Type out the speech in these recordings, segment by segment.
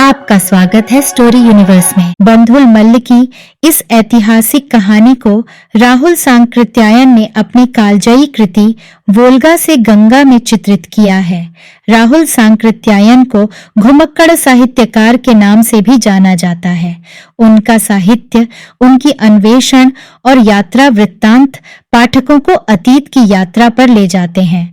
आपका स्वागत है स्टोरी यूनिवर्स में। बंधुल मल्ल की इस ऐतिहासिक कहानी को राहुल सांकृत्यायन ने अपनी कालजयी कृति वोल्गा से गंगा में चित्रित किया है। राहुल सांकृत्यायन को घुमक्कड़ साहित्यकार के नाम से भी जाना जाता है। उनका साहित्य, उनकी अन्वेषण और यात्रा वृत्तांत पाठकों को अतीत की यात्रा पर ले जाते हैं।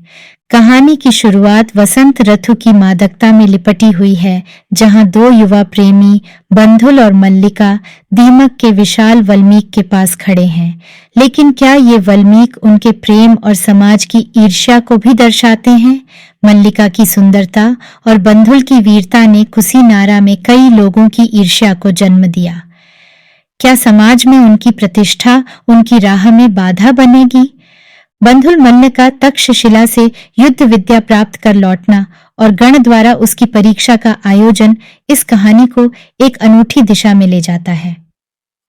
कहानी की शुरुआत वसंत ऋतु की मादकता में लिपटी हुई है, जहां दो युवा प्रेमी बंधुल और मल्लिका दीमक के विशाल वल्मीक के पास खड़े हैं। लेकिन क्या ये वल्मीक उनके प्रेम और समाज की ईर्ष्या को भी दर्शाते हैं? मल्लिका की सुंदरता और बंधुल की वीरता ने कुशीनारा में कई लोगों की ईर्ष्या को जन्म दिया। क्या समाज में उनकी प्रतिष्ठा उनकी राह में बाधा बनेगी? बंधुल मल्ल का तक्षशिला से युद्ध विद्या प्राप्त कर लौटना और गण द्वारा उसकी परीक्षा का आयोजन इस कहानी को एक अनूठी दिशा में ले जाता है।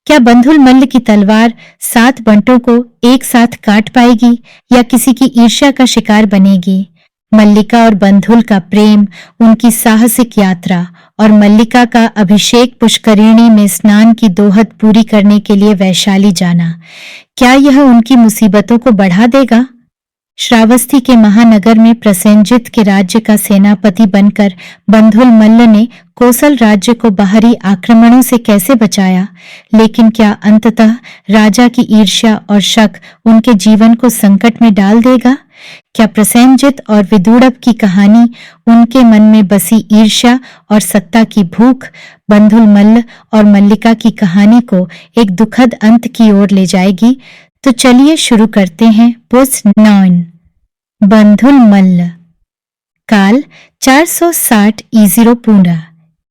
क्या बंधुल मल्ल की तलवार 7 बंटों को एक साथ काट पाएगी या किसी की ईर्ष्या का शिकार बनेगी? मल्लिका और बंधुल का प्रेम, उनकी साहसिक यात्रा और मल्लिका का अभिषेक पुष्करिणी में स्नान की दोहद पूरी करने के लिए वैशाली जाना, क्या यह उनकी मुसीबतों को बढ़ा देगा? श्रावस्ती के महानगर में प्रसेनजित के राज्य का सेनापति बनकर बंधुल मल्ल ने कोसल राज्य को बाहरी आक्रमणों से कैसे बचाया? लेकिन क्या अंततः राजा की ईर्ष्या और शक उनके जीवन को संकट में डाल देगा? क्या प्रसेनजित और विदुड़ब की कहानी उनके मन में बसी ईर्ष्या और सत्ता की भूख बंधुल मल्ल और मल्लिका की कहानी को एक दुखद अंत की ओर ले जाएगी? तो चलिए शुरू करते हैं। पोस्ट 9। बंधुल मल्ल। काल 460 ईज़रो पूर्णा।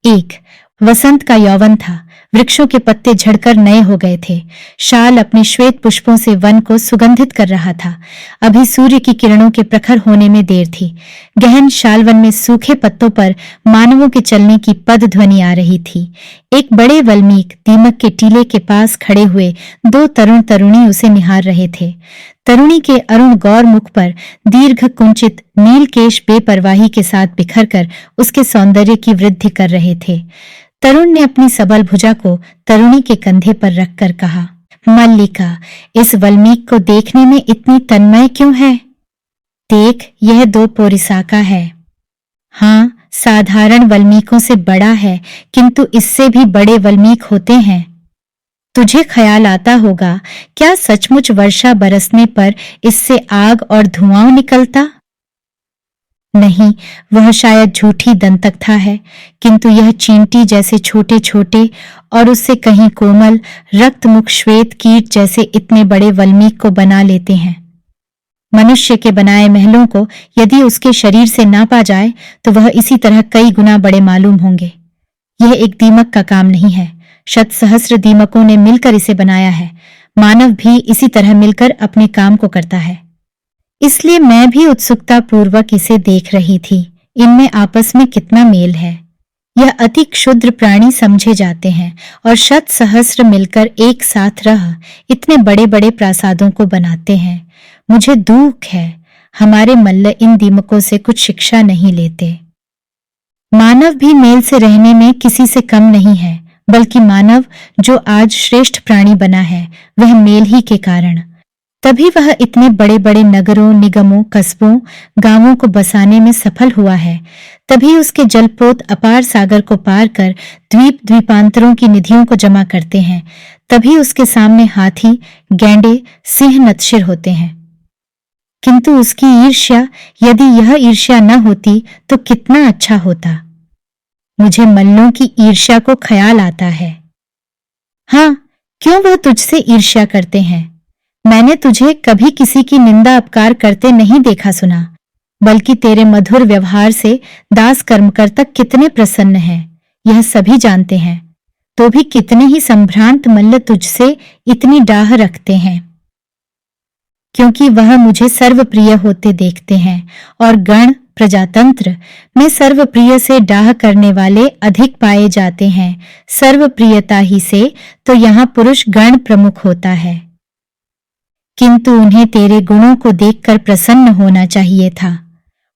1। वसंत का यौवन था। वृक्षों के पत्ते झड़कर नए हो गए थे। शाल अपने श्वेत पुष्पों से वन को सुगंधित कर रहा था। अभी सूर्य की किरणों के प्रखर होने में देर थी। गहन शालवन में सूखे पत्तों पर मानवों के चलने की पद ध्वनि आ रही थी। एक बड़े वल्मीक दीमक के टीले के पास खड़े हुए 2 तरुण तरुणी उसे निहार रहे थे। तरुणी के अरुण गौर मुख पर दीर्घ कुंचित नील केश बेपरवाही के साथ बिखर कर उसके सौंदर्य की वृद्धि कर रहे थे। तरुण ने अपनी सबल भुजा को तरुणी के कंधे पर रखकर कहा, मल्लिका, इस वल्मीक को देखने में इतनी तन्मय क्यों है? देख, यह 2 पोरिसाका है। हाँ, साधारण वल्मीकों से बड़ा है, किंतु इससे भी बड़े वल्मीक होते हैं। तुझे ख्याल आता होगा, क्या सचमुच वर्षा बरसने पर इससे आग और धुआं निकलता? नहीं, वह शायद झूठी दंतकथा है, किंतु यह चींटी जैसे छोटे छोटे और उससे कहीं कोमल रक्तमुख श्वेत कीट जैसे इतने बड़े वल्मीक को बना लेते हैं। मनुष्य के बनाए महलों को यदि उसके शरीर से नापा जाए तो वह इसी तरह कई गुना बड़े मालूम होंगे। यह एक दीमक का काम नहीं है, शत सहस्र दीमकों ने मिलकर इसे बनाया है। मानव भी इसी तरह मिलकर अपने काम को करता है। इसलिए मैं भी उत्सुकता पूर्वक इसे देख रही थी। इनमें आपस में कितना मेल है। यह अति क्षुद्र प्राणी समझे जाते हैं और शत सहस्र मिलकर एक साथ रह इतने बड़े बड़े प्रासादों को बनाते हैं। मुझे दुख है, हमारे मल्ल इन दीमकों से कुछ शिक्षा नहीं लेते। मानव भी मेल से रहने में किसी से कम नहीं है, बल्कि मानव जो आज श्रेष्ठ प्राणी बना है वह मेल ही के कारण। तभी वह इतने बड़े बड़े नगरों, निगमों, कस्बों, गांवों को बसाने में सफल हुआ है। तभी उसके जलपोत अपार सागर को पार कर द्वीप द्वीपांतरों की निधियों को जमा करते हैं। तभी उसके सामने हाथी, गैंडे, सिंह नतशिर होते हैं। किंतु उसकी ईर्ष्या, यदि यह ईर्ष्या न होती तो कितना अच्छा होता। मुझे मल्लों की ईर्ष्या को ख्याल आता है। हाँ, क्यों वह तुझसे ईर्ष्या करते हैं? मैंने तुझे कभी किसी की निंदा अपकार करते नहीं देखा सुना, बल्कि तेरे मधुर व्यवहार से दास कर्मकर्तक कितने प्रसन्न हैं, यह सभी जानते हैं। तो भी कितने ही संभ्रांत मल्ल तुझसे इतनी डाह रखते हैं, क्योंकि वह मुझे सर्वप्रिय होते देखते हैं और गण प्रजातंत्र में सर्वप्रिय से डाह करने वाले अधिक पाए जाते हैं। सर्वप्रियता ही से तो यहाँ पुरुष गण प्रमुख होता है, किंतु उन्हें तेरे गुणों को देखकर प्रसन्न होना चाहिए था।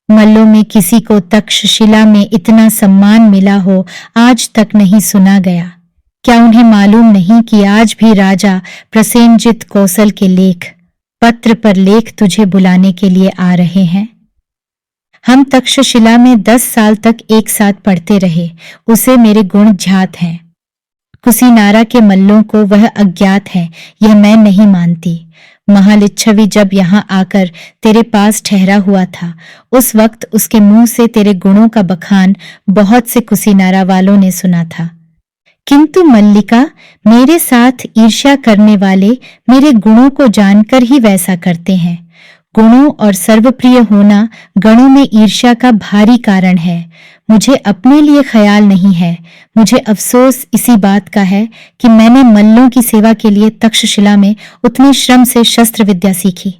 मल्लों में किसी को तक्षशिला में इतना सम्मान मिला हो आज तक नहीं सुना गया। क्या उन्हें मालूम नहीं कि आज भी राजा प्रसेनजित कौशल के लेख पत्र पर लेख तुझे बुलाने के लिए आ रहे हैं। हम तक्षशिला में 10 साल तक एक साथ पढ़ते रहे, उसे मेरे गुण ज्ञात हैं। कुसीनारा के मल्लों को वह अज्ञात है, यह मैं नहीं मानती। महालिच्छवी जब यहाँ आकर तेरे पास ठहरा हुआ था, उस वक्त उसके मुंह से तेरे गुणों का बखान बहुत से कुसीनारा वालों ने सुना था। किंतु मल्लिका, मेरे साथ ईर्ष्या करने वाले मेरे गुणों को जानकर ही वैसा करते हैं। गुणों और सर्वप्रिय होना गणों में ईर्ष्या का भारी कारण है। मुझे अपने लिए ख्याल नहीं है, मुझे अफसोस इसी बात का है कि मैंने मल्लों की सेवा के लिए तक्षशिला में उतने श्रम से शस्त्र विद्या सीखी।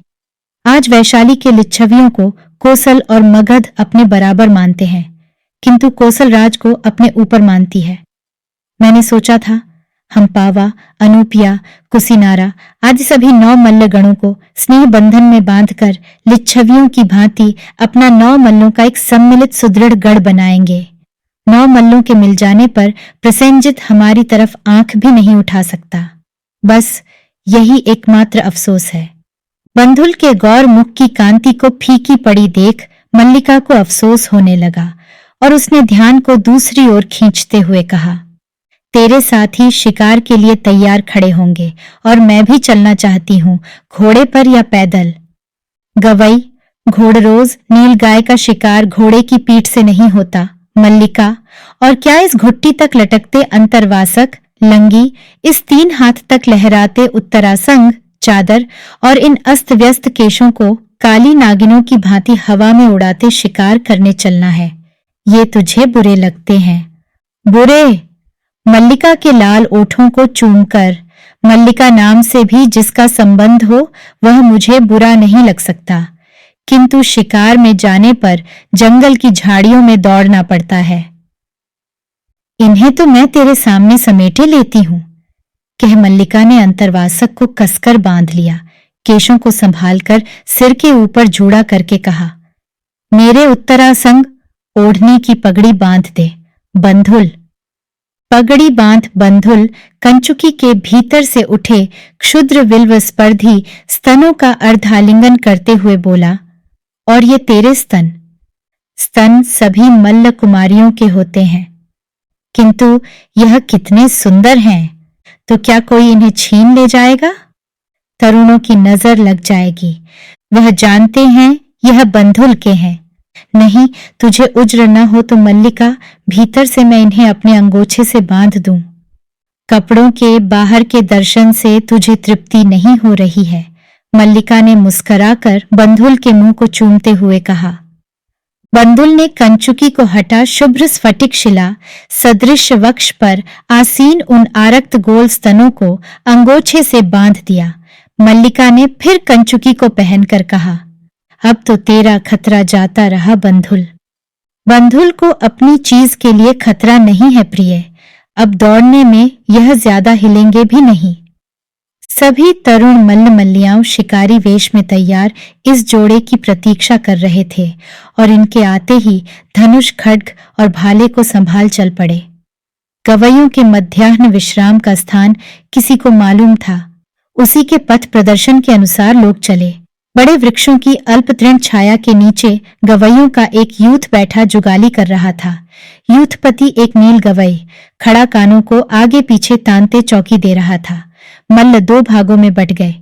आज वैशाली के लिच्छवियों को कोसल और मगध अपने बराबर मानते हैं, किंतु कोसल राज को अपने ऊपर मानती है। मैंने सोचा था हम्पावा, अनूपिया, कुसीनारा आदि सभी 9 मल्ल गणों को स्नेह बंधन में बांधकर लिच्छवियों की भांति अपना 9 मल्लों का एक सम्मिलित सुदृढ़ गढ़ बनाएंगे। 9 मल्लों के मिल जाने पर प्रसेनजित हमारी तरफ आंख भी नहीं उठा सकता। बस यही एकमात्र अफसोस है। बंधुल के गौर मुख की कांति को फीकी पड़ी देख मल्लिका को अफसोस होने लगा और उसने ध्यान को दूसरी ओर खींचते हुए कहा, तेरे साथी शिकार के लिए तैयार खड़े होंगे और मैं भी चलना चाहती हूँ, घोड़े पर या पैदल। गवई, घोड़रोज, नीलगाय का शिकार घोड़े की पीठ से नहीं होता मल्लिका। और क्या इस घुट्टी तक लटकते अंतरवासक, लंगी, इस 3 हाथ तक लहराते उत्तरासंग चादर और इन अस्त व्यस्त केशों को काली नागिनों की भांति हवा में उड़ाते शिकार करने चलना है? ये तुझे बुरे लगते हैं? बुरे? मल्लिका के लाल ओठों को चूमकर, मल्लिका नाम से भी जिसका संबंध हो वह मुझे बुरा नहीं लग सकता, किंतु शिकार में जाने पर जंगल की झाड़ियों में दौड़ना पड़ता है। इन्हें तो मैं तेरे सामने समेटे लेती हूं, कह मल्लिका ने अंतरवासक को कसकर बांध लिया। केशों को संभालकर सिर के ऊपर जूड़ा करके कहा, मेरे उत्तरासंग, ओढ़नी की पगड़ी बांध दे। बंधुल। पगड़ी बांध बंधुल कंचुकी के भीतर से उठे क्षुद्र विल्व स्पर्धी स्तनों का अर्धालिंगन करते हुए बोला, और ये तेरे स्तन? स्तन सभी मल्ल कुमारियों के होते हैं, किंतु यह कितने सुंदर हैं, तो क्या कोई इन्हें छीन ले जाएगा? तरुणों की नजर लग जाएगी, वह जानते हैं यह बंधुल के हैं। नहीं, तुझे उज्र न हो तो मल्लिका, भीतर से मैं इन्हें अपने अंगोछे से बांध दूं। कपड़ों के बाहर के दर्शन से तुझे तृप्ति नहीं हो रही है, मल्लिका ने मुस्कुराकर बंधुल के मुंह को चूमते हुए कहा। बंधुल ने कंचुकी को हटा शुभ्र स्फटिक शिला सदृश वक्ष पर आसीन उन आरक्त गोल स्तनों को अंगोछे से बांध दिया। मल्लिका ने फिर कंचुकी को पहनकर कहा, अब तो तेरा खतरा जाता रहा बंधुल। बंधुल को अपनी चीज के लिए खतरा नहीं है प्रिय, अब दौड़ने में यह ज्यादा हिलेंगे भी नहीं। सभी तरुण मल्ल मल्लियाओं शिकारी वेश में तैयार इस जोड़े की प्रतीक्षा कर रहे थे और इनके आते ही धनुष, खड्ग और भाले को संभाल चल पड़े। गवैयों के मध्याह्न विश्राम का स्थान किसी को मालूम था, उसी के पथ प्रदर्शन के अनुसार लोग चले। बड़े वृक्षों की अल्प तृण छाया के नीचे गवैयों का एक यूथ बैठा जुगाली कर रहा था। यूथपति एक नील गवई खड़ा कानों को आगे पीछे तानते चौकी दे रहा था। मल्ल 2 भागों में बट गए।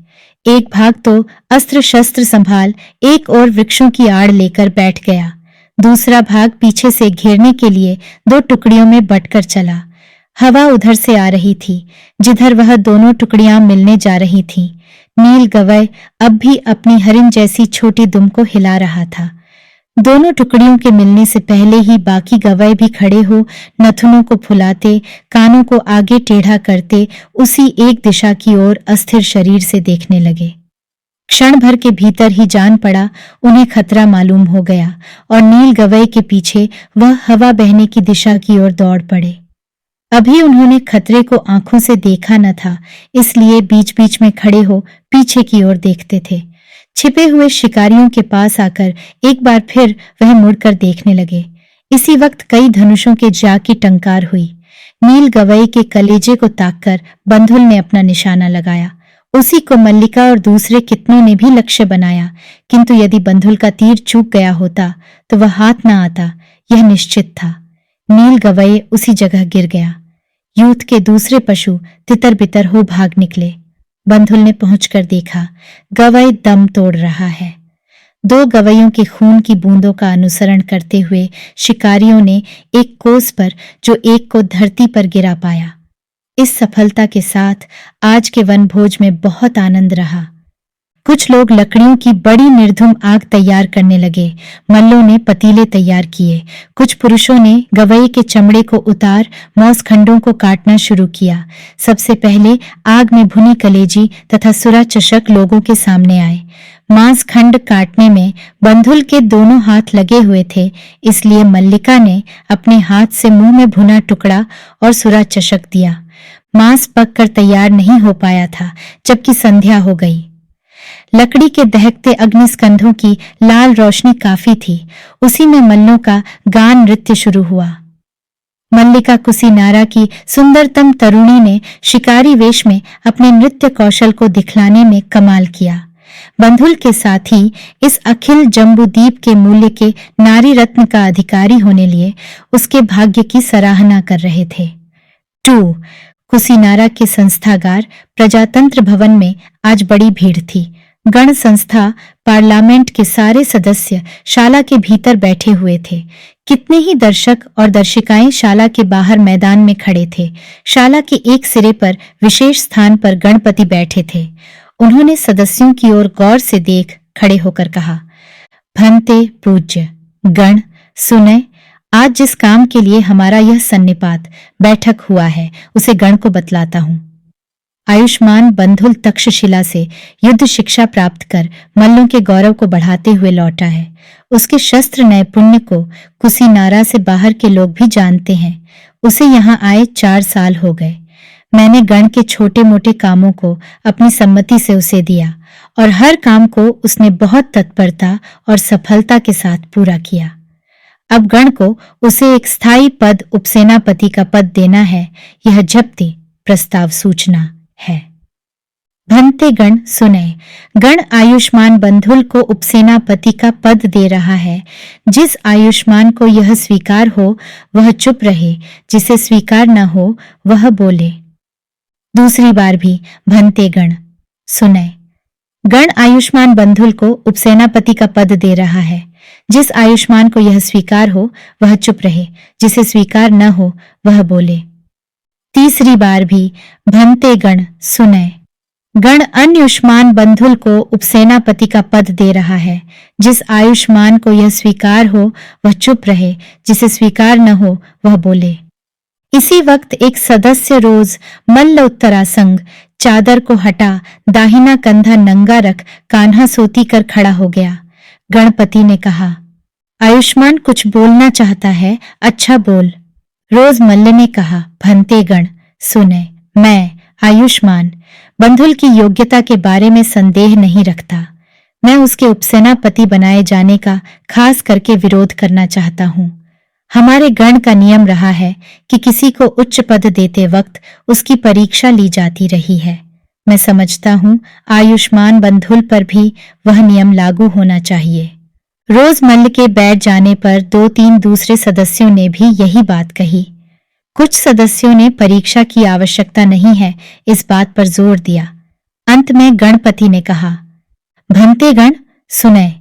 एक भाग तो अस्त्र शस्त्र संभाल एक और वृक्षों की आड़ लेकर बैठ गया, दूसरा भाग पीछे से घेरने के लिए 2 टुकड़ियों में बटकर चला। हवा उधर से आ रही थी जिधर वह दोनों टुकड़ियां मिलने जा रही थीं। नील गवय अब भी अपनी हरिण जैसी छोटी दुम को हिला रहा था। दोनों टुकड़ियों के मिलने से पहले ही बाकी गवय भी खड़े हो नथुनों को फुलाते, कानों को आगे टेढ़ा करते उसी एक दिशा की ओर अस्थिर शरीर से देखने लगे। क्षण भर के भीतर ही जान पड़ा उन्हें खतरा मालूम हो गया और नील गवय के पीछे वह हवा बहने की दिशा की ओर दौड़ पड़े। अभी उन्होंने खतरे को आंखों से देखा न था, इसलिए बीच बीच में खड़े हो पीछे की ओर देखते थे। छिपे हुए शिकारियों के पास आकर एक बार फिर वह मुड़कर देखने लगे। इसी वक्त कई धनुषों के जा की टंकार हुई। नील गवई के कलेजे को ताककर बंधुल ने अपना निशाना लगाया। उसी को मल्लिका और दूसरे कितनों ने भी लक्ष्य बनाया, किंतु यदि बंधुल का तीर चूक गया होता तो वह हाथ न आता, यह निश्चित था। नील गवई उसी जगह गिर गया। यूथ के दूसरे पशु तितर बितर हो भाग निकले। बंधुल ने पहुंचकर देखा, गवई दम तोड़ रहा है। 2 गवैयों के खून की बूंदों का अनुसरण करते हुए शिकारियों ने एक कोस पर जो एक को धरती पर गिरा पाया। इस सफलता के साथ आज के वनभोज में बहुत आनंद रहा। कुछ लोग लकड़ियों की बड़ी निर्धुम आग तैयार करने लगे। मल्लों ने पतीले तैयार किए। कुछ पुरुषों ने गवई के चमड़े को उतार मौस खंडों को काटना शुरू किया। सबसे पहले आग में भुनी कलेजी तथा सुरा चषक लोगों के सामने आए। मांस खंड काटने में बंधुल के दोनों हाथ लगे हुए थे, इसलिए मल्लिका ने अपने हाथ से मुंह में भुना टुकड़ा और सुरा चषक दिया। मांस पककर तैयार नहीं हो पाया था, जबकि संध्या हो गई। लकड़ी के दहकते अग्निस्कंधों की लाल रोशनी काफी थी। उसी में मल्लों का गान नृत्य शुरू हुआ। मल्लिका कुसीनारा की सुंदरतम तरुणी ने शिकारी वेश में अपने नृत्य कौशल को दिखलाने में कमाल किया। बंधुल के साथी इस अखिल जम्बूद्वीप के मूल्य के नारी रत्न का अधिकारी होने लिए उसके भाग्य की सराहना कर रहे थे। 2. कुसीनारा के संस्थागार प्रजातंत्र भवन में आज बड़ी भीड़ थी। गण संस्था पार्लियामेंट के सारे सदस्य शाला के भीतर बैठे हुए थे। कितने ही दर्शक और दर्शिकाएं शाला के बाहर मैदान में खड़े थे। शाला के एक सिरे पर विशेष स्थान पर गणपति बैठे थे। उन्होंने सदस्यों की ओर गौर से देख खड़े होकर कहा, भंते पूज्य गण सुने, आज जिस काम के लिए हमारा यह सन्निपात बैठक हुआ है उसे गण को बतलाता हूं। आयुष्मान बंधुल तक्षशिला से युद्ध शिक्षा प्राप्त कर मल्लों के गौरव को बढ़ाते हुए लौटा है। उसके शस्त्र नैपुण्य को कुसीनारा से बाहर के लोग भी जानते हैं। उसे यहाँ आए 4 साल हो गए। मैंने गण के छोटे मोटे कामों को अपनी सम्मति से उसे दिया और हर काम को उसने बहुत तत्परता और सफलता के साथ पूरा किया। अब गण को उसे एक स्थायी पद उपसेनापति का पद देना है, यह जब्ती प्रस्ताव सूचना है। भंते गण सुने, गण आयुष्मान बंधुल को उपसेनापति का पद दे रहा है। जिस आयुष्मान को यह स्वीकार हो वह चुप रहे, जिसे स्वीकार न हो वह बोले। दूसरी बार भी भंते गण सुने, गण आयुष्मान बंधुल को उपसेनापति का पद दे रहा है। जिस आयुष्मान को यह स्वीकार हो वह चुप रहे, जिसे स्वीकार न हो वह बोले। तीसरी बार भी भंते गण सुने, गण आयुष्मान बंधुल को उपसेनापति का पद दे रहा है। जिस आयुष्मान को यह स्वीकार हो वह चुप रहे, जिसे स्वीकार न हो वह बोले। इसी वक्त एक सदस्य रोज मल्ल उत्तरासंग चादर को हटा दाहिना कंधा नंगा रख कान्हा सोती कर खड़ा हो गया। गणपति ने कहा, आयुष्मान कुछ बोलना चाहता है, अच्छा बोल। रोज मल्ल ने कहा, भंते गण सुने, मैं आयुष्मान बंधुल की योग्यता के बारे में संदेह नहीं रखता। मैं उसके उपसेनापति बनाए जाने का खास करके विरोध करना चाहता हूँ। हमारे गण का नियम रहा है कि किसी को उच्च पद देते वक्त उसकी परीक्षा ली जाती रही है। मैं समझता हूँ आयुष्मान बंधुल पर भी वह नियम लागू होना चाहिए। रोज मल्ल के बैठ जाने पर 2-3 दूसरे सदस्यों ने भी यही बात कही। कुछ सदस्यों ने परीक्षा की आवश्यकता नहीं है इस बात पर जोर दिया। अंत में गणपति ने कहा, भंते गण सुने,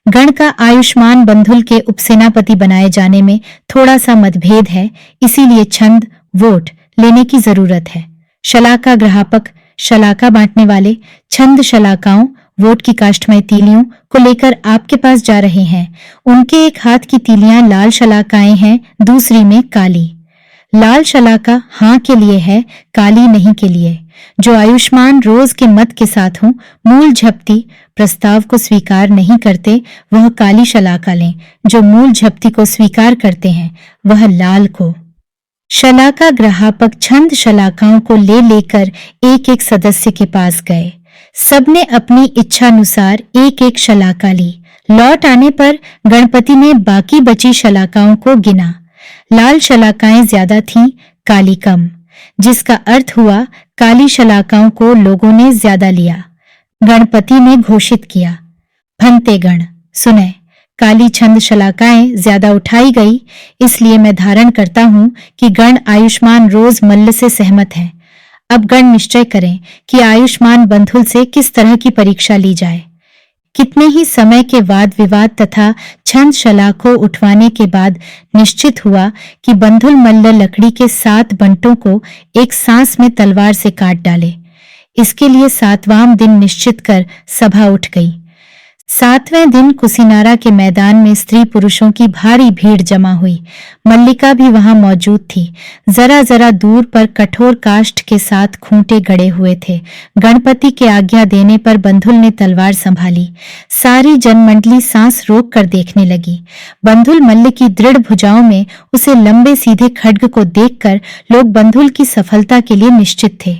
गण का आयुष्मान बंधुल के उपसेनापति बनाए जाने में थोड़ा सा मतभेद है, इसीलिए छंद वोट लेने की जरूरत है। शलाका ग्राहक शलाका बांटने वाले छंद शलाकाओं वोट की काष्ठमय तीलियों को लेकर आपके पास जा रहे हैं। उनके एक हाथ की तीलियां लाल शलाकाएं हैं, दूसरी में काली। लाल शलाका हाँ के लिए है, काली नहीं के लिए। जो आयुष्मान रोज के मत के साथ हों, मूल झपटी प्रस्ताव को स्वीकार नहीं करते वह काली शलाका लें। जो मूल झपटी को स्वीकार करते हैं वह लाल को। शलाका ग्राहक छंद शलाकाओं को ले लेकर एक एक सदस्य के पास गए। सबने अपनी इच्छानुसार एक एक शलाका ली। लौट आने पर गणपति ने बाकी बची शलाकाओं को गिना। लाल शलाकाएं ज्यादा थीं, काली कम, जिसका अर्थ हुआ काली शलाकाओं को लोगों ने ज्यादा लिया। गणपति ने घोषित किया, भंते गण सुने, काली छंद शलाकाएं ज्यादा उठाई गई, इसलिए मैं धारण करता हूं कि गण आयुष्मान रोज मल्ल से सहमत हैं। अब गण निश्चय करें कि आयुष्मान बंधुल से किस तरह की परीक्षा ली जाए। कितने ही समय के वाद विवाद तथा छंद शलाखों उठवाने के बाद निश्चित हुआ कि बंधुल मल्ल लकड़ी के 7 बंटों को एक सांस में तलवार से काट डाले। इसके लिए 7वां दिन निश्चित कर सभा उठ गई। 7वें दिन कुसीनारा के मैदान में स्त्री पुरुषों की भारी भीड़ जमा हुई। मल्लिका भी वहां मौजूद थी। जरा जरा दूर पर कठोर काष्ठ के साथ खूंटे गड़े हुए थे। गणपति के आज्ञा देने पर बंधुल ने तलवार संभाली। सारी जनमंडली सांस रोक कर देखने लगी। बंधुल मल्ल की दृढ़ भुजाओं में उसे लंबे सीधे खड्ग को देखकर लोग बंधुल की सफलता के लिए निश्चित थे।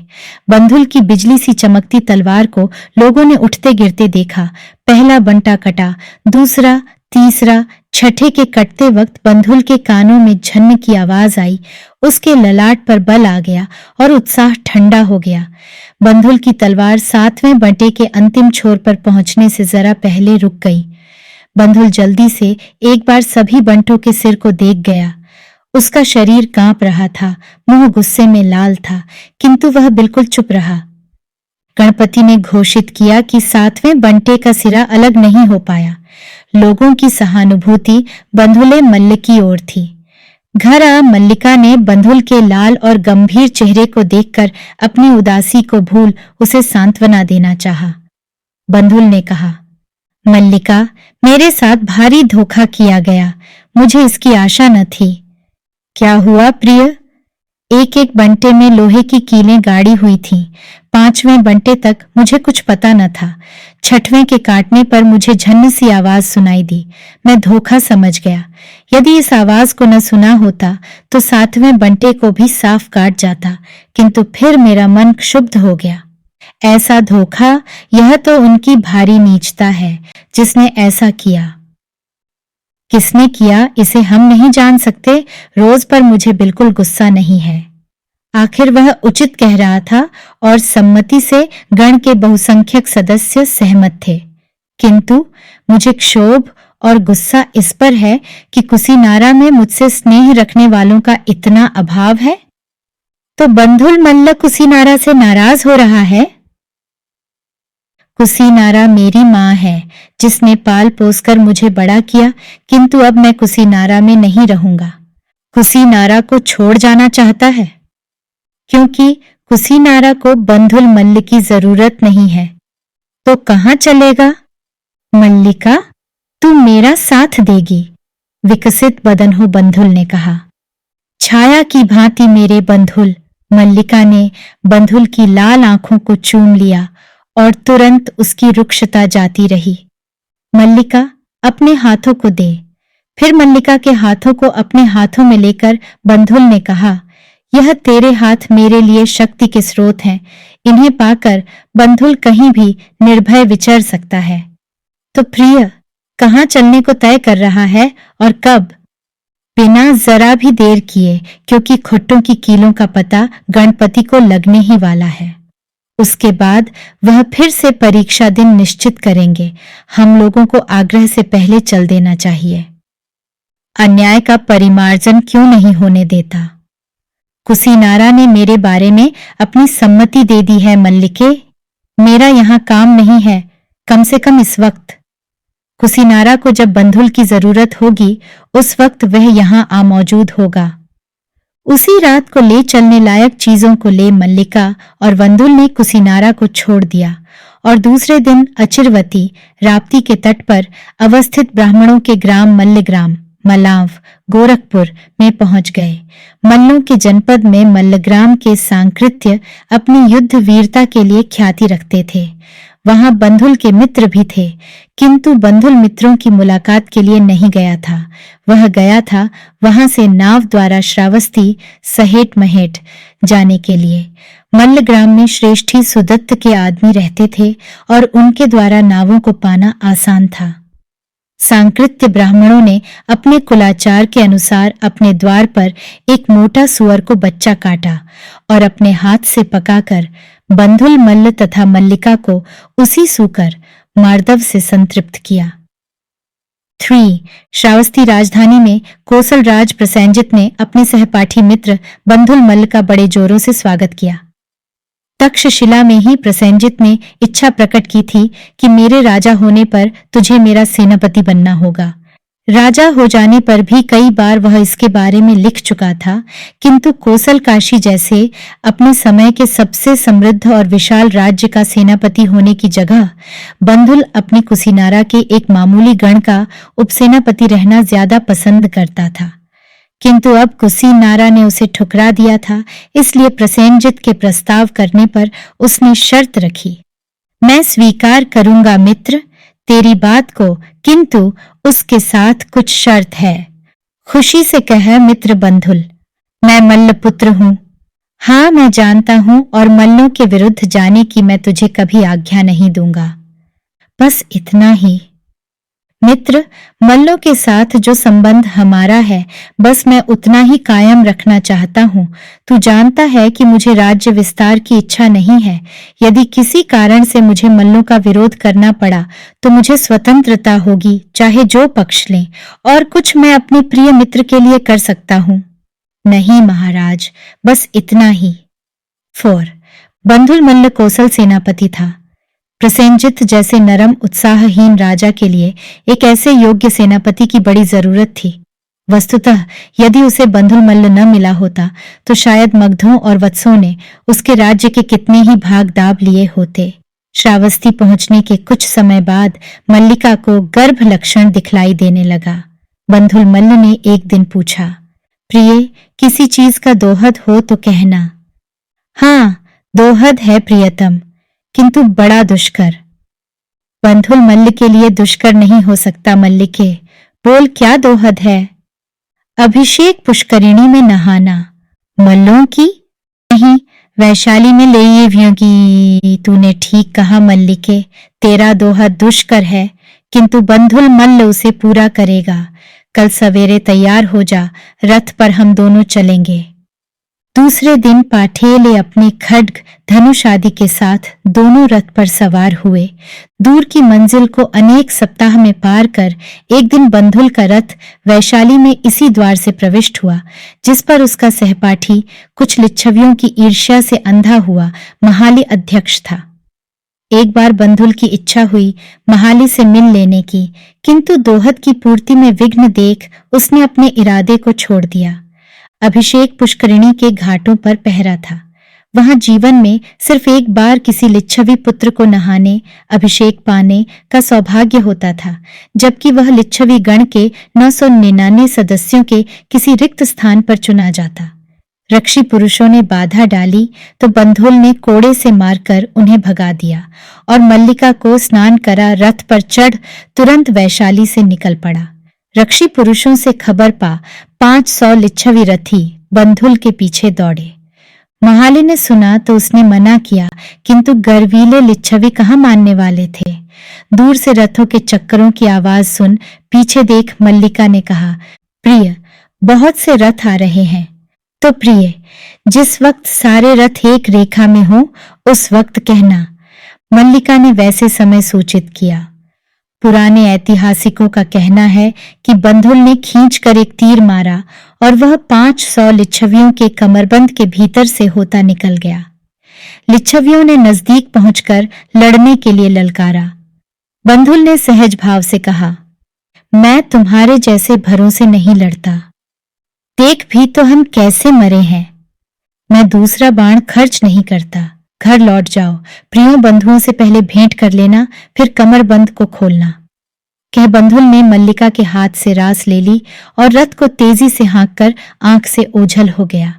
बंधुल की बिजली सी चमकती तलवार को लोगों ने उठते गिरते देखा। पहला बंटा कटा, दूसरा, तीसरा, छठे के कटते वक्त बंधुल के कानों में झन्न की आवाज आई। उसके ललाट पर बल आ गया और उत्साह ठंडा हो गया। बंधुल की तलवार 7वें बंटे के अंतिम छोर पर पहुंचने से जरा पहले रुक गई। बंधुल जल्दी से एक बार सभी बंटों के सिर को देख गया। उसका शरीर कांप रहा था, मुंह गुस्से में लाल था, किंतु वह बिल्कुल चुप रहा। गणपति ने घोषित किया कि 7वें बंटे का सिरा अलग नहीं हो पाया। लोगों की सहानुभूति बंधुले मल्ल की ओर थी। घर आ मल्लिका ने बंधुल के लाल और गंभीर चेहरे को देखकर अपनी उदासी को भूल उसे सांत्वना देना चाहा। बंधुल ने कहा, मल्लिका, मेरे साथ भारी धोखा किया गया, मुझे इसकी आशा न थी। क्या हुआ प्रिय? एक एक बंटे में लोहे की कीलें गाड़ी हुई थीं। 5वें बंटे तक मुझे कुछ पता न था। 6वें के काटने पर मुझे झन्न सी आवाज सुनाई दी। मैं धोखा समझ गया। यदि इस आवाज को न सुना होता तो 7वें बंटे को भी साफ काट जाता, किंतु फिर मेरा मन क्षुब्ध हो गया। ऐसा धोखा, यह तो उनकी भारी नीचता है जिसने ऐसा किया। किसने किया इसे हम नहीं जान सकते। रोज पर मुझे बिल्कुल गुस्सा नहीं है। आखिर वह उचित कह रहा था और सम्मति से गण के बहुसंख्यक सदस्य सहमत थे। किंतु मुझे क्षोभ और गुस्सा इस पर है कि कुसीनारा में मुझसे स्नेह रखने वालों का इतना अभाव है। तो बंधुल मल्ल कुसीनारा से नाराज हो रहा है। कुसीनारा मेरी माँ है जिसने पाल पोसकर मुझे बड़ा किया, किंतु अब मैं कुसीनारा में नहीं रहूंगा। कुसीनारा को छोड़ जाना चाहता है क्योंकि कुसीनारा को बंधुल मल्ल की जरूरत नहीं है। तो कहाँ चलेगा? मल्लिका, तू मेरा साथ देगी। विकसित बदन हो बंधुल ने कहा। छाया की भांति मेरे बंधुल। मल्लिका ने बंधुल की लाल आंखों को चूम लिया और तुरंत उसकी रुक्षता जाती रही। मल्लिका, अपने हाथों को दे। फिर मल्लिका के हाथों को अपने हाथों में लेकर बंधुल ने कहा, यह तेरे हाथ मेरे लिए शक्ति के स्रोत हैं। इन्हें पाकर बंधुल कहीं भी निर्भय विचर सकता है। तो प्रिय, कहाँ चलने को तय कर रहा है और कब? बिना जरा भी देर किए, क्योंकि खुट्टों की कीलों का पता गणपति को लगने ही वाला है। उसके बाद वह फिर से परीक्षा दिन निश्चित करेंगे। हम लोगों को आग्रह से पहले चल देना चाहिए। अन्याय का परिमार्जन क्यों नहीं होने देता? कुसीनारा ने मेरे बारे में अपनी सम्मति दे दी है मल्लिके। मेरा यहाँ काम नहीं है, कम से कम इस वक्त। कुसीनारा को जब बंधुल की जरूरत होगी उस वक्त वह यहाँ आ मौजूद होगा। उसी रात को ले चलने लायक चीजों को ले मल्लिका और बंधुल ने कुसीनारा को छोड़ दिया और दूसरे दिन अचिरवती राप्ती के तट पर अवस्थित ब्राह्मणों के ग्राम मल्लग्राम, मलाव, गोरखपुर में पहुंच गए। मल्लों के जनपद में मल्लग्राम के सांकृत्य अपनी युद्ध वीरता के लिए ख्याति रखते थे। वहां बंधुल के मित्र भी थे, किंतु बंधुल मित्रों की मुलाकात के लिए नहीं गया था। वह गया था वहां से नाव द्वारा श्रावस्ती सहेट महेट जाने के लिए। मल्ल ग्राम में श्रेष्ठी सुदत्त के आदमी रहते थे और उनके द्वारा नावों को पाना आसान था। सांकृत्य ब्राह्मणों ने अपने कुलाचार के अनुसार अपने द्वार पर एक मोटा सुअर को बच्चा काटा और अपने हाथ से पकाकर बंधुल मल्ल तथा मल्लिका को उसी सूकर मार्दव से संतृप्त किया। 3. श्रावस्ती राजधानी में कोसल राज प्रसेनजित ने अपने सहपाठी मित्र बंधुल मल्ल का बड़े जोरों से स्वागत किया। तक्षशिला में ही प्रसेनजित ने इच्छा प्रकट की थी कि मेरे राजा होने पर तुझे मेरा सेनापति बनना होगा। राजा हो जाने पर भी कई बार वह इसके बारे में लिख चुका था, किंतु कोसल काशी जैसे अपने समय के सबसे समृद्ध और विशाल राज्य का सेनापति होने की जगह बंधुल अपनी कुशीनारा के एक मामूली गण का उपसेनापति रहना ज्यादा पसंद करता था। किंतु अब कुशीनारा ने उसे ठुकरा दिया था, इसलिए प्रसेनजित के प्रस्ताव करने पर उसने शर्त रखी, मैं स्वीकार करूंगा मित्र तेरी बात को, किंतु उसके साथ कुछ शर्त है। खुशी से कह मित्र बंधुल, मैं मल्ल पुत्र हूं। हाँ, मैं जानता हूं और मल्लों के विरुद्ध जाने की मैं तुझे कभी आज्ञा नहीं दूंगा। बस इतना ही। मित्र, मल्लों के साथ जो संबंध हमारा है बस मैं उतना ही कायम रखना चाहता हूं। तू जानता है कि मुझे राज्य विस्तार की इच्छा नहीं है। यदि किसी कारण से मुझे मल्लों का विरोध करना पड़ा तो मुझे स्वतंत्रता होगी, चाहे जो पक्ष लें, और कुछ मैं अपने प्रिय मित्र के लिए कर सकता हूं। नहीं महाराज, बस इतना ही। 4. बंधुल मल्ल कौशल सेनापति था। प्रसेनजित जैसे नरम उत्साहहीन राजा के लिए एक ऐसे योग्य सेनापति की बड़ी जरूरत थी। वस्तुतः यदि उसे बंधुल मल्ल न मिला होता तो शायद मगधों और वत्सों ने उसके राज्य के कितने ही भाग दाब लिए होते। श्रावस्ती पहुंचने के कुछ समय बाद मल्लिका को गर्भ लक्षण दिखलाई देने लगा। बंधुल मल्ल ने एक दिन पूछा, प्रिय, किसी चीज का दोहद हो तो कहना। हाँ, दोहद है प्रियतम, किंतु बड़ा दुष्कर। बंधुल मल्ल के लिए दुष्कर नहीं हो सकता मल्लिके, बोल क्या दोहद है। अभिषेक पुष्करिणी में नहाना। मल्लों की? नहीं, वैशाली में लेयव्यों की। तूने ठीक कहा मल्लिके, तेरा दोहद दुष्कर है, किंतु बंधुल मल्ल उसे पूरा करेगा। कल सवेरे तैयार हो जा, रथ पर हम दोनों चलेंगे। दूसरे दिन पाठेले अपने खड्ग धनुष आदि के साथ दोनों रथ पर सवार हुए। दूर की मंजिल को अनेक सप्ताह में पार कर एक दिन बंधुल का रथ वैशाली में इसी द्वार से प्रविष्ट हुआ जिस पर उसका सहपाठी कुछ लिच्छवियों की ईर्ष्या से अंधा हुआ महाली अध्यक्ष था। एक बार बंधुल की इच्छा हुई महाली से मिल लेने की, किंतु दोहद की पूर्ति में विघ्न देख उसने अपने इरादे को छोड़ दिया। अभिषेक पुष्करिणी के घाटों पर पहरा था। वहां जीवन में सिर्फ एक बार किसी लिच्छवी पुत्र को नहाने, अभिषेक पाने का सौभाग्य होता था, जबकि वह लिच्छवी गण के 999 सदस्यों के किसी रिक्त स्थान पर चुना जाता। रक्षी पुरुषों ने बाधा डाली तो बंधुल ने कोड़े से मारकर उन्हें भगा दिया और मल्लिका को स्नान करा रथ पर चढ़ तुरंत वैशाली से निकल पड़ा। रक्षी पुरुषों से खबर पा 500 लिच्छवी रथी बंधुल के पीछे दौड़े। महाली ने सुना तो उसने मना किया, किंतु गर्वीले लिच्छवी कहाँ मानने वाले थे। दूर से रथों के चक्करों की आवाज सुन पीछे देख मल्लिका ने कहा, प्रिय, बहुत से रथ आ रहे हैं। तो प्रिय, जिस वक्त सारे रथ एक रेखा में हो उस वक्त कहना। मल्लिका ने वैसे समय सूचित किया। पुराने ऐतिहासिकों का कहना है कि बंधुल ने खींचकर एक तीर मारा और वह 500 लिच्छवियों के कमरबंद के भीतर से होता निकल गया। लिच्छवियों ने नजदीक पहुंचकर लड़ने के लिए ललकारा। बंधुल ने सहज भाव से कहा, मैं तुम्हारे जैसे भरोसे नहीं लड़ता। देख भी तो हम कैसे मरे हैं। मैं दूसरा बाण खर्च नहीं करता। घर लौट जाओ, प्रियों बंधुओं से पहले भेंट कर लेना, फिर कमरबंद को खोलना। कह बंधुल ने मल्लिका के हाथ से रास ले ली और रथ को तेजी से हाँककर आंख से ओझल हो गया।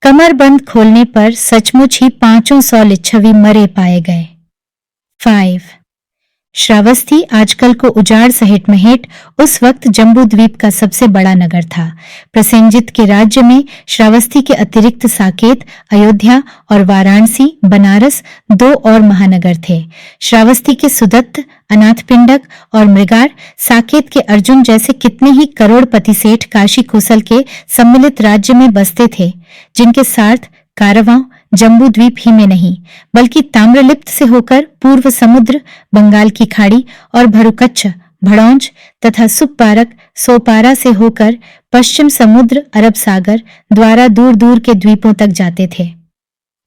कमरबंद खोलने पर सचमुच ही 500 लिच्छवी मरे पाए गए। 5. श्रावस्ती आजकल को उजाड़ सहित महेट उस वक्त जम्बू द्वीप का सबसे बड़ा नगर था। प्रसेनजित के राज्य में श्रावस्ती के अतिरिक्त साकेत, अयोध्या और वाराणसी, बनारस 2 और महानगर थे। श्रावस्ती के सुदत्त, अनाथपिंडक और मृगार, साकेत के अर्जुन जैसे कितने ही करोड़पति सेठ काशी कोसल के सम्मिलित राज्य में बसते थे, जिनके सार्थ कारवां जम्बू द्वीप ही में नहीं बल्कि ताम्रलिप्त से होकर पूर्व समुद्र, बंगाल की खाड़ी और भरुकच्छ, भड़ौंज तथा सुपपारक, सोपारा से होकर पश्चिम समुद्र, अरब सागर द्वारा दूर दूर के द्वीपों तक जाते थे।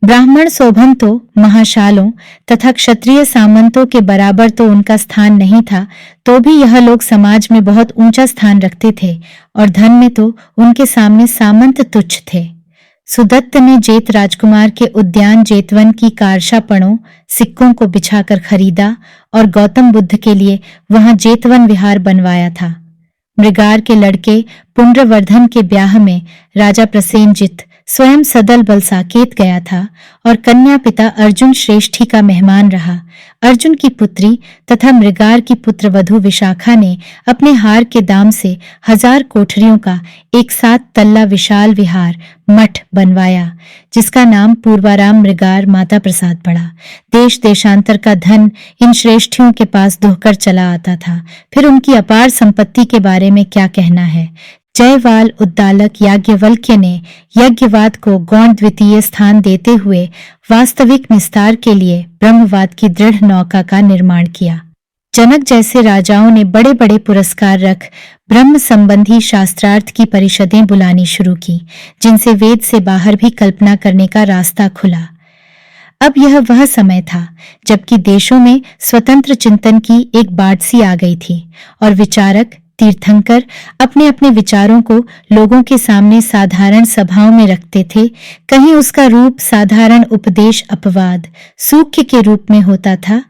ब्राह्मण शोभंतों, महाशालों तथा क्षत्रिय सामंतों के बराबर तो उनका स्थान नहीं था, तो भी यह लोग समाज में बहुत ऊंचा स्थान रखते थे और धन में तो उनके सामने सामंत तुच्छ थे। सुदत्त ने जेत राजकुमार के उद्यान जेतवन की कारशापणों सिक्कों को बिछाकर खरीदा और गौतम बुद्ध के लिए वहां जेतवन विहार बनवाया था। मृगार के लड़के पुंड्रवर्धन के ब्याह में राजा प्रसेनजित स्वयं सदल बल साकेत गया था और कन्या पिता अर्जुन श्रेष्ठी का मेहमान रहा। अर्जुन की पुत्री तथा मृगार की पुत्रवधू विशाखा ने अपने हार के दाम से 1000 कोठरियों का एक 7 तल्ला विशाल विहार मठ बनवाया, जिसका नाम पूर्वाराम मृगार माता प्रसाद पड़ा। देश देशांतर का धन इन श्रेष्ठियों के पास दोहकर चला आता था। फिर उनकी अपार संपत्ति के बारे में क्या कहना है। जयवाल उद्दालक याज्ञवल्क्य ने यज्ञवाद को गौण द्वितीय स्थान देते हुए वास्तविक निस्तार के लिए ब्रह्मवाद की दृढ़ नौका का निर्माण किया। जनक जैसे राजाओं ने बड़े बड़े पुरस्कार रख ब्रह्म संबंधी शास्त्रार्थ की परिषदें बुलानी शुरू की, जिनसे वेद से बाहर भी कल्पना करने का रास्ता खुला। अब यह वह समय था जबकि देशों में स्वतंत्र चिंतन की एक बाढ़ सी आ गई थी और विचारक, तीर्थंकर अपने अपने विचारों को लोगों के सामने साधारण सभाओं में रखते थे। कहीं उसका रूप साधारण उपदेश अपवाद, सूक्ष्म के रूप में होता था,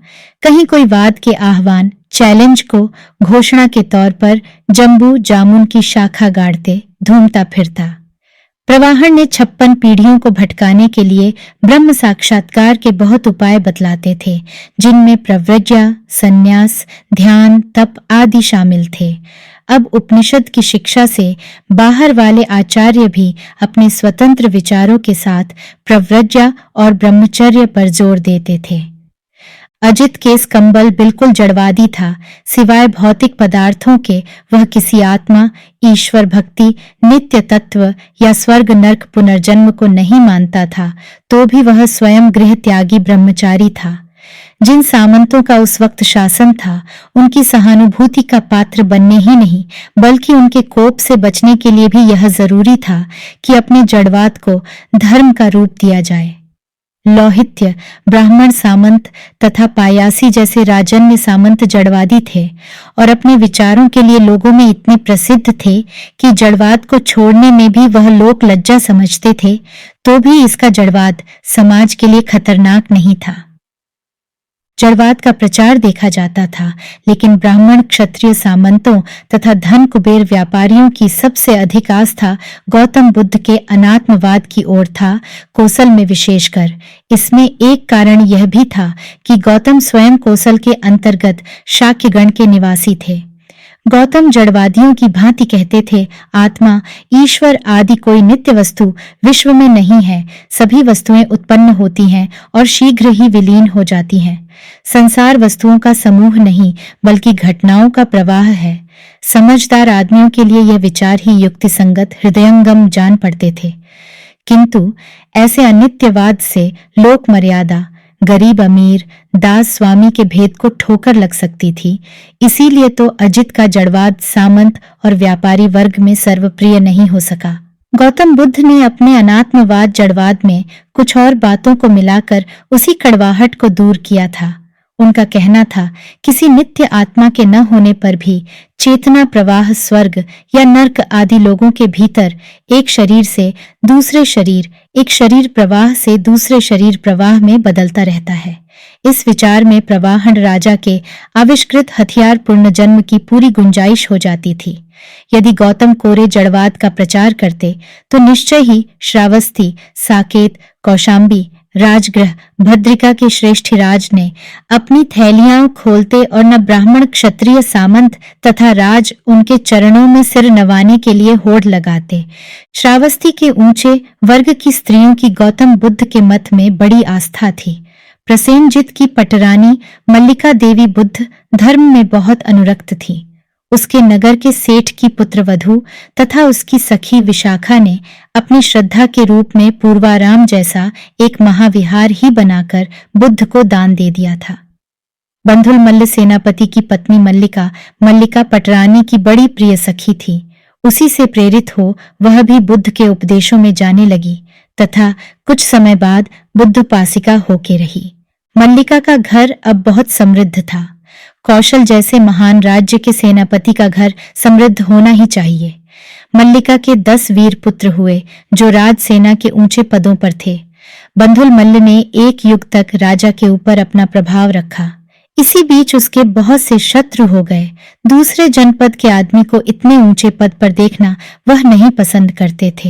कहीं कोई वाद के आह्वान, चैलेंज को घोषणा के तौर पर जम्बू जामुन की शाखा गाड़ते घूमता फिरता। प्रवाहन ने 56 पीढ़ियों को भटकाने के लिए ब्रह्म साक्षात्कार के बहुत उपाय बतलाते थे, जिनमें प्रव्रज्या, संन्यास, ध्यान, तप आदि शामिल थे। अब उपनिषद की शिक्षा से बाहर वाले आचार्य भी अपने स्वतंत्र विचारों के साथ प्रव्रज्या और ब्रह्मचर्य पर जोर देते थे। अजित केस कंबल बिल्कुल जड़वादी था। सिवाय भौतिक पदार्थों के वह किसी आत्मा, ईश्वर भक्ति, नित्य तत्व या स्वर्ग नर्क पुनर्जन्म को नहीं मानता था, तो भी वह स्वयं गृह त्यागी ब्रह्मचारी था। जिन सामंतों का उस वक्त शासन था, उनकी सहानुभूति का पात्र बनने ही नहीं बल्कि उनके कोप से बचने के लिए भी यह जरूरी था कि अपने जड़वाद को धर्म का रूप दिया जाए। लौहित्य, ब्राह्मण सामंत तथा पायासी जैसे राजन्य सामंत जड़वादी थे और अपने विचारों के लिए लोगों में इतने प्रसिद्ध थे कि जड़वाद को छोड़ने में भी वह लोक लज्जा समझते थे, तो भी इसका जड़वाद समाज के लिए खतरनाक नहीं था। जड़वाद का प्रचार देखा जाता था, लेकिन ब्राह्मण, क्षत्रिय सामंतों तथा धन कुबेर व्यापारियों की सबसे अधिक आस्था गौतम बुद्ध के अनात्मवाद की ओर था, कोसल में विशेषकर। इसमें एक कारण यह भी था कि गौतम स्वयं कोसल के अंतर्गत शाक्यगण के निवासी थे। गौतम जड़वादियों की भांति कहते थे, आत्मा, ईश्वर आदि कोई नित्य वस्तु विश्व में नहीं है। सभी वस्तुएं उत्पन्न होती हैं और शीघ्र ही विलीन हो जाती हैं। संसार वस्तुओं का समूह नहीं बल्कि घटनाओं का प्रवाह है। समझदार आदमियों के लिए यह विचार ही युक्ति संगत, हृदयंगम जान पड़ते थे, किंतु ऐसे अनित्यवाद से लोक मर्यादा, गरीब अमीर, दास स्वामी के भेद को ठोकर लग सकती थी। इसीलिए तो अजित का जड़वाद सामंत और व्यापारी वर्ग में सर्वप्रिय नहीं हो सका। गौतम बुद्ध ने अपने अनात्मवाद जड़वाद में कुछ और बातों को मिलाकर उसी कड़वाहट को दूर किया था। उनका कहना था, किसी नित्य आत्मा के न होने पर भी चेतना प्रवाह स्वर्ग या नर्क आदि लोगों के भीतर एक शरीर से दूसरे शरीर, एक शरीर प्रवाह से दूसरे शरीर प्रवाह में बदलता रहता है। इस विचार में प्रवाहन राजा के आविष्कृत हथियार पुनर्जन्म की पूरी गुंजाइश हो जाती थी। यदि गौतम कोरे जड़वाद का प्रचार करते तो निश्चय ही श्रावस्ती, साकेत, कौशाम्बी राजगृह भद्रिका के श्रेष्ठीराज ने अपनी थैलियां खोलते और न ब्राह्मण क्षत्रिय सामंत तथा राज उनके चरणों में सिर नवाने के लिए होड़ लगाते। श्रावस्ती के ऊंचे वर्ग की स्त्रियों की गौतम बुद्ध के मत में बड़ी आस्था थी। प्रसेनजित की पटरानी मल्लिका देवी बुद्ध धर्म में बहुत अनुरक्त थी। उसके नगर के सेठ की पुत्रवधू तथा उसकी सखी विशाखा ने अपनी श्रद्धा के रूप में पूर्वाराम जैसा एक महाविहार ही बनाकर बुद्ध को दान दे दिया था। बंधुल मल्ल सेनापति की पत्नी मल्लिका मल्लिका पटरानी की बड़ी प्रिय सखी थी। उसी से प्रेरित हो वह भी बुद्ध के उपदेशों में जाने लगी तथा कुछ समय बाद बुद्धोपासिका होके रही। मल्लिका का घर अब बहुत समृद्ध था। कौशल जैसे महान राज्य के सेनापति का घर समृद्ध होना ही चाहिए। मल्लिका के 10 वीर पुत्र हुए जो राज सेना के ऊंचे पदों पर थे। बंधुल मल्ल ने एक युग तक राजा के ऊपर अपना प्रभाव रखा। इसी बीच उसके बहुत से शत्रु हो गए। दूसरे जनपद के आदमी को इतने ऊंचे पद पर देखना वह नहीं पसंद करते थे।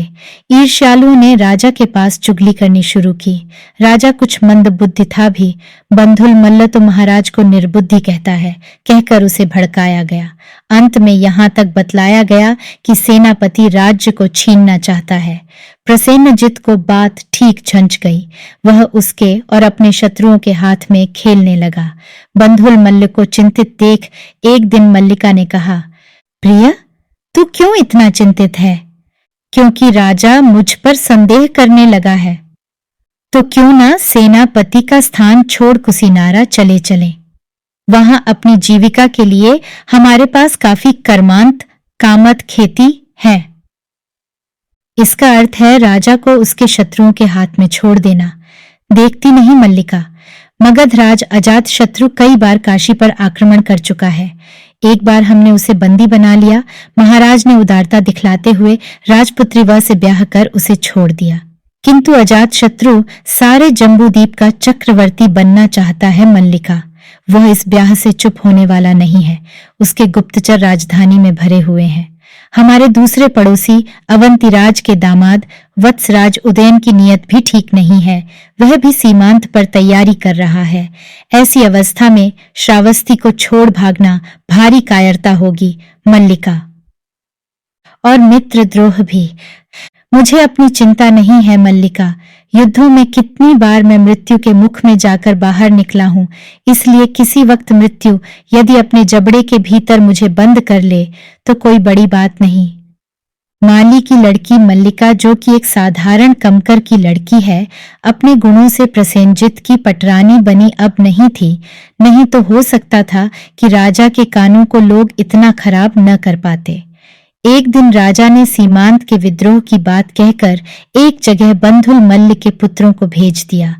ईर्ष्यालुओं ने राजा के पास चुगली करनी शुरू की। राजा कुछ मंद बुद्धि था भी। बंधुल मल्ल तो महाराज को निर्बुद्धि कहता है कहकर उसे भड़काया गया। अंत में यहाँ तक बतलाया गया कि सेनापति राज्य को छीनना चाहता है। प्रसेनजित को बात ठीक झंझ गई। वह उसके और अपने शत्रुओं के हाथ में खेलने लगा। बंधुल मल्ल को चिंतित देख एक दिन मल्लिका ने कहा, प्रिय, तू क्यों इतना चिंतित है? क्योंकि राजा मुझ पर संदेह करने लगा है। तो क्यों ना सेनापति का स्थान छोड़ कुशीनारा चले चलें। वहां अपनी जीविका के लिए हमारे पास काफी कर्मांत कामत खेती है। इसका अर्थ है राजा को उसके शत्रुओं के हाथ में छोड़ देना। देखती नहीं मल्लिका, मगध राज अजात शत्रु कई बार काशी पर आक्रमण कर चुका है। एक बार हमने उसे बंदी बना लिया। महाराज ने उदारता दिखलाते हुए राजपुत्री वह से ब्याह कर उसे छोड़ दिया। किंतु अजात शत्रु सारे जम्बूद्वीप का चक्रवर्ती बनना चाहता है मल्लिका। वह इस ब्याह से चुप होने वाला नहीं है। उसके गुप्तचर राजधानी में भरे हुए हैं। हमारे दूसरे पड़ोसी अवंतिराज के दामाद वत्सराज उदयन की नीयत भी ठीक नहीं है। वह भी सीमांत पर तैयारी कर रहा है। ऐसी अवस्था में श्रावस्ती को छोड़ भागना भारी कायरता होगी मल्लिका, और मित्रद्रोह भी। मुझे अपनी चिंता नहीं है मल्लिका। युद्धों में कितनी बार मैं मृत्यु के मुख में जाकर बाहर निकला हूं। इसलिए किसी वक्त मृत्यु यदि अपने जबड़े के भीतर मुझे बंद कर ले तो कोई बड़ी बात नहीं। माली की लड़की मल्लिका, जो कि एक साधारण कमकर की लड़की है, अपने गुणों से प्रसेनजित की पटरानी बनी अब नहीं थी। नहीं तो हो सकता था कि राजा के कानों को लोग इतना खराब न कर पाते। एक दिन राजा ने सीमांत के विद्रोह की बात कहकर एक जगह बंधुल मल्ल के पुत्रों को भेज दिया।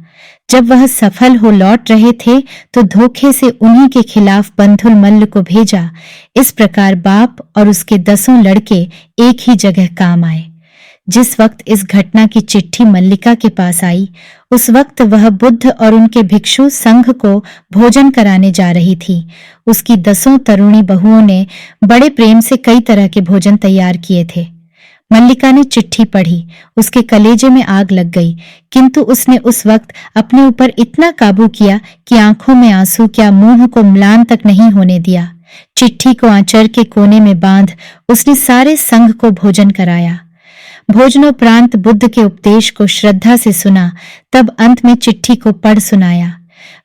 जब वह सफल हो लौट रहे थे तो धोखे से उन्हीं के खिलाफ बंधुल मल्ल को भेजा। इस प्रकार बाप और उसके 10 लड़के एक ही जगह काम आए। जिस वक्त इस घटना की चिट्ठी मल्लिका के पास आई, उस वक्त वह बुद्ध और उनके भिक्षु संघ को भोजन कराने जा रही थी। उसकी 10 तरुणी बहुओं ने बड़े प्रेम से कई तरह के भोजन तैयार किए थे। मल्लिका ने चिट्ठी पढ़ी। उसके कलेजे में आग लग गई, किंतु उसने उस वक्त अपने ऊपर इतना काबू किया कि आंखों में आंसू क्या मुंह को म्लान तक नहीं होने दिया। चिट्ठी को आंचर के कोने में बांध उसने सारे संघ को भोजन कराया। भोजनोपरांत बुद्ध के उपदेश को श्रद्धा से सुना। तब अंत में चिट्ठी को पढ़ सुनाया।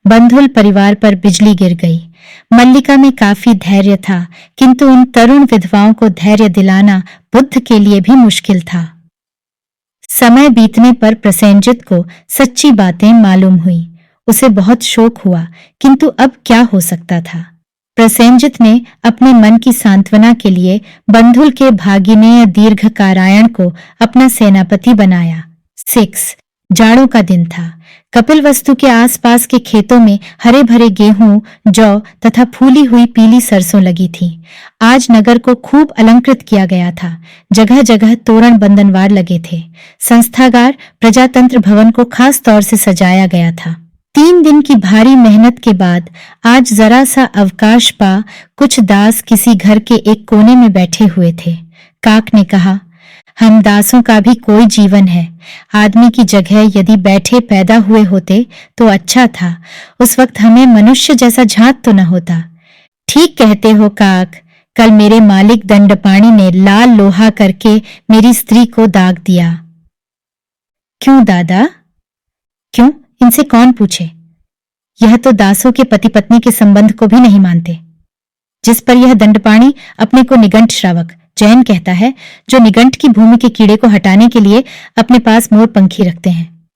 बंधुल परिवार पर बिजली गिर गई। मल्लिका में काफी धैर्य था, किंतु उन तरुण विधवाओं को धैर्य दिलाना बुद्ध के लिए भी मुश्किल था। समय बीतने पर प्रसेनजित को सच्ची बातें मालूम हुई। उसे बहुत शोक हुआ, किंतु अब क्या हो सकता था। प्रसेनजित ने अपने मन की सांत्वना के लिए बंधुल के भागिनेय दीर्घकारायण को अपना सेनापति बनाया। 6 जाड़ों का दिन था। कपिलवस्तु के आसपास के खेतों में हरे भरे गेहूं, जौ तथा फूली हुई पीली सरसों लगी थी। आज नगर को खूब अलंकृत किया गया था। जगह जगह तोरण बंधनवार लगे थे। संस्थागार प्रजातंत्र भवन को खास तौर से सजाया गया था। 3 दिन की भारी मेहनत के बाद आज जरा सा अवकाश पा कुछ दास किसी घर के एक कोने में बैठे हुए थे। काक ने कहा, हम दासों का भी कोई जीवन है। आदमी की जगह यदि बैठे पैदा हुए होते तो अच्छा था। उस वक्त हमें मनुष्य जैसा झांत तो न होता। ठीक कहते हो काक। कल मेरे मालिक दंडपाणी ने लाल लोहा करके मेरी स्त्री को दाग दिया। क्यों दादा? क्यों? इनसे कौन पूछे। यह तो दासों के पति पत्नी के संबंध को भी नहीं मानते। जिस पर यह दंडपाणी अपने को निगंठ श्रावक जैन कहता है, जो निगंठ की भूमि के कीड़े को हटाने के लिए अपने पास मोर पंखी रखते हैं।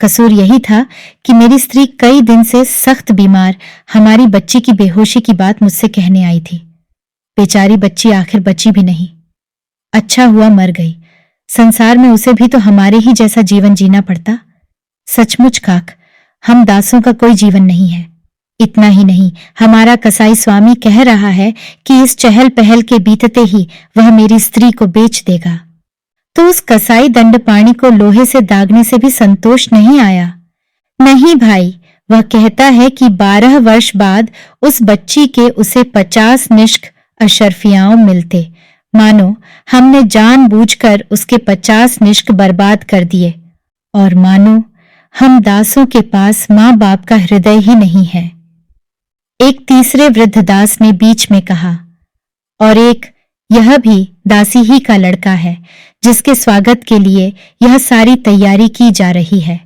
कसूर यही था कि मेरी स्त्री कई दिन से सख्त बीमार हमारी बच्ची की बेहोशी की बात मुझसे कहने आई थी। बेचारी बच्ची आखिर बची भी नहीं। अच्छा हुआ मर गई। संसार में उसे भी तो हमारे ही जैसा जीवन जीना पड़ता। सचमुच काक, हम दासों का कोई जीवन नहीं है। इतना ही नहीं, हमारा कसाई स्वामी कह रहा है कि इस चहल पहल के बीतते ही वह मेरी स्त्री को बेच देगा। तो उस कसाई दंडपाणी को लोहे से दागने से भी संतोष नहीं आया। नहीं भाई, वह कहता है कि 12 वर्ष बाद उस बच्ची के उसे 50 निष्क अशर्फियाओं मिलते। मानो हमने जानबूझकर उसके 50 निष्क बर्बाद कर दिए। और मानो हम दासों के पास मां बाप का हृदय ही नहीं है। एक तीसरे वृद्ध दास ने बीच में कहा, और एक यह भी दासी ही का लड़का है जिसके स्वागत के लिए यह सारी तैयारी की जा रही है।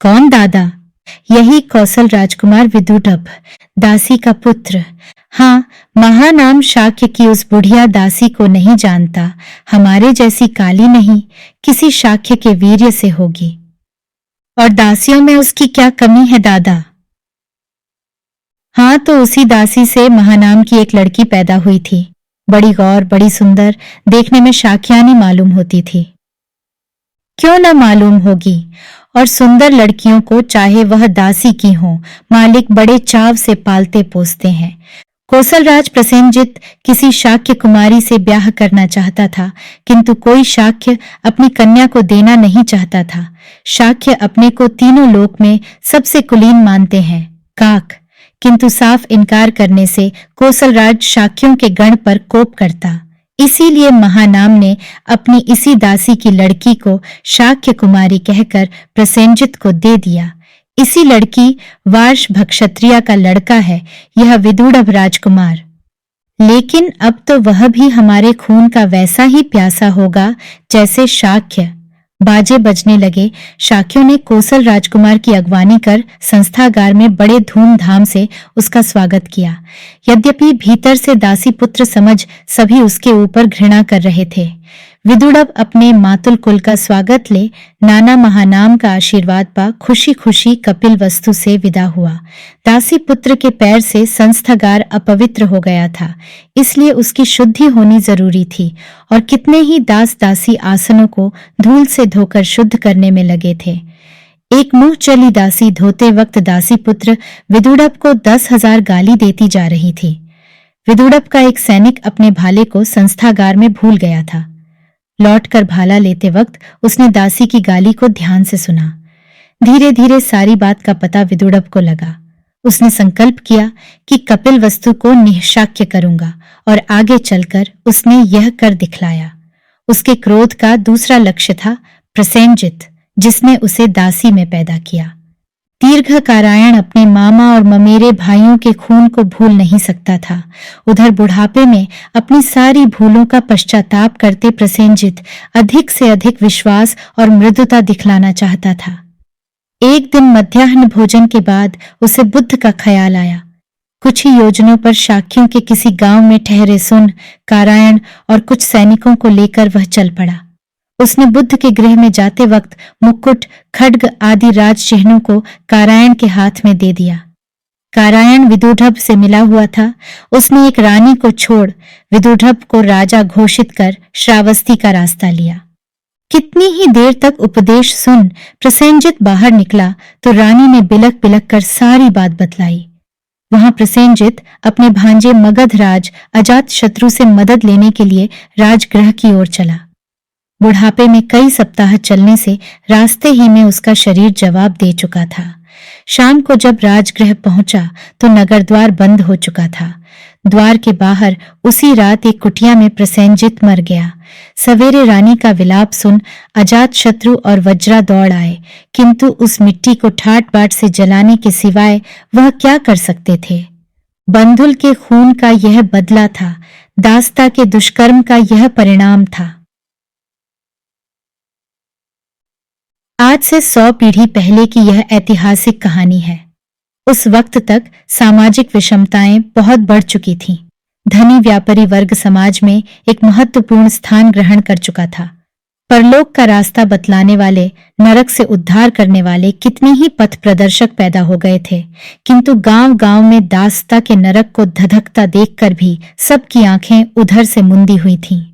कौन दादा? यही कौशल राजकुमार विदुटभ, दासी का पुत्र। हाँ, महानाम शाक्य की उस बुढ़िया दासी को नहीं जानता। हमारे जैसी काली नहीं, किसी शाक्य के वीर्य से होगी। और दासियों में उसकी क्या कमी है दादा? हाँ, तो उसी दासी से महानाम की एक लड़की पैदा हुई थी। बड़ी गौर, बड़ी सुंदर, देखने में शाक्यानी मालूम होती थी। क्यों न मालूम होगी। और सुंदर लड़कियों को, चाहे वह दासी की हो, मालिक बड़े चाव से पालते पोसते हैं। कौशलराज प्रसेनजित किसी शाक्य कुमारी से ब्याह करना चाहता था, किंतु कोई शाक्य अपनी कन्या को देना नहीं चाहता था। शाक्य अपने को तीनों लोक में सबसे कुलीन मानते हैं काक, किंतु साफ इनकार करने से कौशलराज शाक्यों के गण पर कोप करता। इसीलिए महानाम ने अपनी इसी दासी की लड़की को शाक्य कुमारी कहकर प्रसेनजित को दे दिया। इसी लड़की वार्ष भक्षत्रिया का लड़का है, यह विदुड़भ राजकुमार। लेकिन अब तो वह भी हमारे खून का वैसा ही प्यासा होगा जैसे शाक्य। बाजे बजने लगे। शाक्यों ने कौशल राजकुमार की अगवानी कर संस्थागार में बड़े धूमधाम से उसका स्वागत किया। यद्यपि भीतर से दासी पुत्र समझ सभी उसके ऊपर घृणा कर रहे थे। विदुड़भ अपने मातुल कुल का स्वागत ले नाना महानाम का आशीर्वाद पा खुशी खुशी कपिल वस्तु से विदा हुआ। दासी पुत्र के पैर से संस्थागार अपवित्र हो गया था, इसलिए उसकी शुद्धि होनी जरूरी थी, और कितने ही दास दासी आसनों को धूल से धोकर शुद्ध करने में लगे थे। एक मुंह चली दासी धोते वक्त दासी पुत्र विदुड़भ को 10,000 गाली देती जा रही थी। विदुड़भ का एक सैनिक अपने भाले को संस्थागार में भूल गया था। लौटकर भाला लेते वक्त उसने दासी की गाली को ध्यान से सुना। धीरे धीरे सारी बात का पता विदुड़भ को लगा। उसने संकल्प किया कि कपिल वस्तु को निःशाक्य करूंगा, और आगे चलकर उसने यह कर दिखलाया। उसके क्रोध का दूसरा लक्ष्य था प्रसेनजित, जिसने उसे दासी में पैदा किया। दीर्घ कारायण अपने मामा और ममेरे भाइयों के खून को भूल नहीं सकता था। उधर बुढ़ापे में अपनी सारी भूलों का पश्चाताप करते प्रसेनजित अधिक से अधिक विश्वास और मृदुता दिखलाना चाहता था। एक दिन मध्याह्न भोजन के बाद उसे बुद्ध का ख्याल आया। कुछ ही योजनों पर शाक्यों के किसी गांव में ठहरे सुन, कारायण और कुछ सैनिकों को लेकर वह चल पड़ा। उसने बुद्ध के गृह में जाते वक्त मुकुट, खड्ग आदि राज चिन्हों को कारायण के हाथ में दे दिया। कारायण विदुड़भ से मिला हुआ था। उसने एक रानी को छोड़ विदुड़भ को राजा घोषित कर श्रावस्ती का रास्ता लिया। कितनी ही देर तक उपदेश सुन प्रसेनजित बाहर निकला तो रानी ने बिलक बिलक कर सारी बात बतलाई। वहां प्रसेनजित अपने भांजे मगधराज अजात शत्रु से मदद लेने के लिए राजगृह की ओर चला। बुढ़ापे में कई सप्ताह चलने से रास्ते ही में उसका शरीर जवाब दे चुका था। शाम को जब राजगृह पहुंचा तो नगर द्वार बंद हो चुका था। द्वार के बाहर उसी रात एक कुटिया में प्रसेनजित मर गया। सवेरे रानी का विलाप सुन अजात शत्रु और वज्रा दौड़ आए, किंतु उस मिट्टी को ठाट बाट से जलाने के सिवाय वह क्या कर सकते थे। बंधुल के खून का यह बदला था, दास्ता के दुष्कर्म का यह परिणाम था। आज से 100 पीढ़ी पहले की यह ऐतिहासिक कहानी है। उस वक्त तक सामाजिक विषमताएं बहुत बढ़ चुकी थीं। धनी व्यापारी वर्ग समाज में एक महत्वपूर्ण स्थान ग्रहण कर चुका था। परलोक का रास्ता बतलाने वाले, नरक से उद्धार करने वाले कितने ही पथ प्रदर्शक पैदा हो गए थे, किंतु गांव-गांव में दास्ता के नरक को धधकता देखकर भी सबकी आंखें उधर से मुंदी हुई थीं।